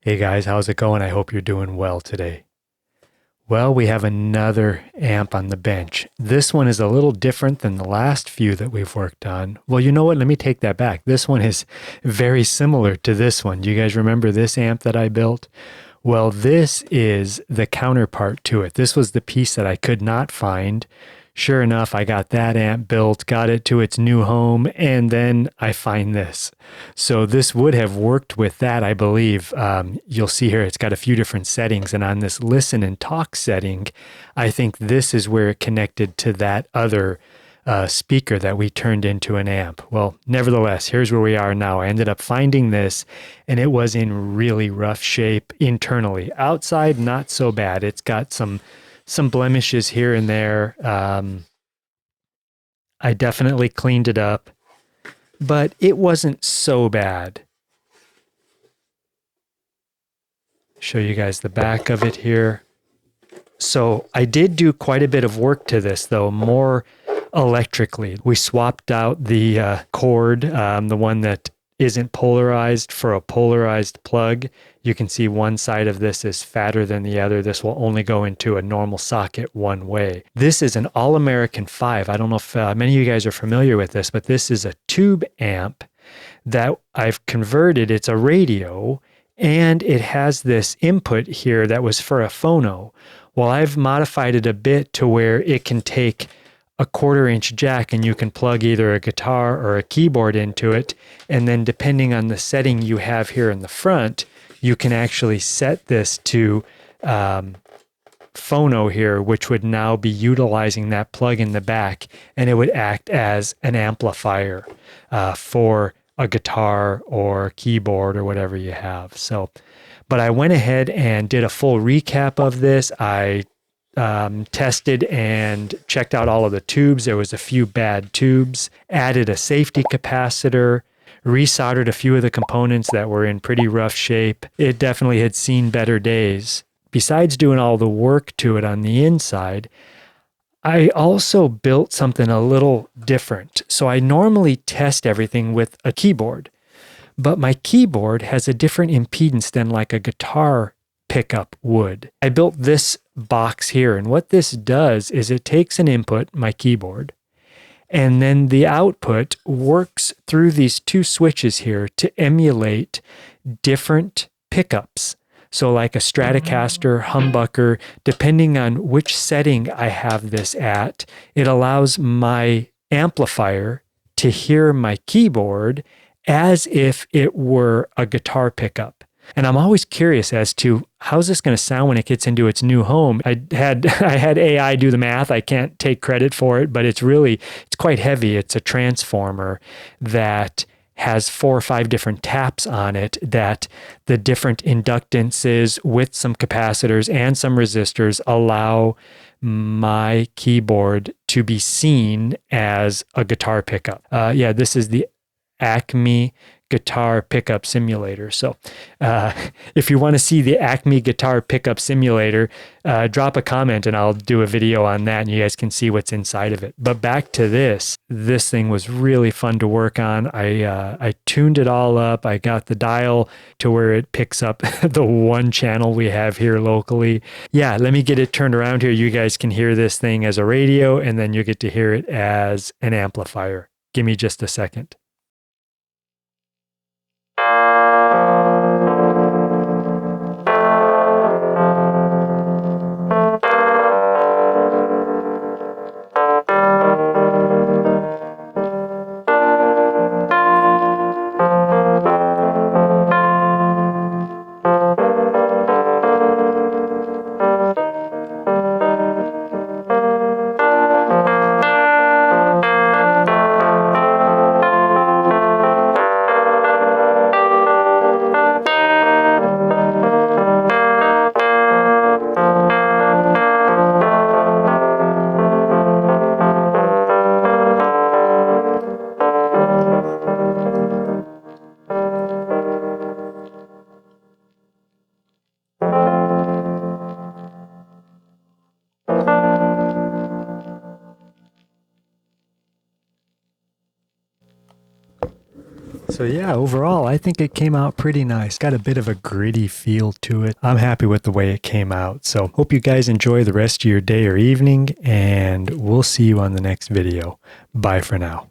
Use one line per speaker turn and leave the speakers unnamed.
Hey guys, how's it going? I hope you're doing well today. Well, we have another amp on the bench. This one is a little different than the last few that we've worked on. Well, you know what? Let me take that back. This one is very similar to this one. Do you guys remember this amp that I built? Well, this is the counterpart to it. This was the piece that I could not find. Sure enough, I got that amp built, got it to its new home, and then I find this. So this would have worked with that, I believe. You'll see here it's got a few different settings, and on this listen and talk setting, I think this is where it connected to that other speaker that we turned into an amp. Well, nevertheless, here's where we are now. I ended up finding this, and it was in really rough shape internally. Outside, not so bad. It's got some blemishes here and there. I definitely cleaned it up, but it wasn't so bad. Show you guys the back of it here. So I did do quite a bit of work to this, though, more electrically. We swapped out the cord, the one that isn't polarized, for a polarized plug. You can see one side of this is fatter than the other. This will only go into a normal socket one way. This is an All American 5. I don't know if many of you guys are familiar with this, but this is a tube amp that I've converted. It's a radio, and it has this input here that was for a phono. Well, I've modified it a bit to where it can take a 1/4-inch jack, and you can plug either a guitar or a keyboard into it. And then depending on the setting you have here in the front, you can actually set this to phono here, which would now be utilizing that plug in the back, and it would act as an amplifier for a guitar or keyboard or whatever you have. So, but I went ahead and did a full recap of this. I tested and checked out all of the tubes. There was a few bad tubes, added a safety capacitor, resoldered a few of the components that were in pretty rough shape. It definitely had seen better days. Besides doing all the work to it on the inside, I also built something a little different. So I normally test everything with a keyboard, but my keyboard has a different impedance than like a guitar pickup would. I built this box here, and what this does is it takes an input, my keyboard, and then the output works through these two switches here to emulate different pickups. So like a Stratocaster, humbucker, depending on which setting I have this at, it allows my amplifier to hear my keyboard as if it were a guitar pickup. And I'm always curious as to how's this going to sound when it gets into its new home. I had AI do the math. I can't take credit for it, but it's quite heavy. It's a transformer that has 4 or 5 different taps on it, that the different inductances with some capacitors and some resistors allow my keyboard to be seen as a guitar pickup. This is the ACME Guitar Pickup Simulator. So if you want to see the ACME Guitar Pickup Simulator, drop a comment and I'll do a video on that and you guys can see what's inside of it. But back to this thing was really fun to work on. I tuned it all up. I got the dial to where it picks up the one channel we have here locally. Yeah, let me get it turned around here. You guys can hear this thing as a radio, and then you get to hear it as an amplifier. Give me just a second. So yeah, overall, I think it came out pretty nice. Got a bit of a gritty feel to it. I'm happy with the way it came out. So hope you guys enjoy the rest of your day or evening, and we'll see you on the next video. Bye for now.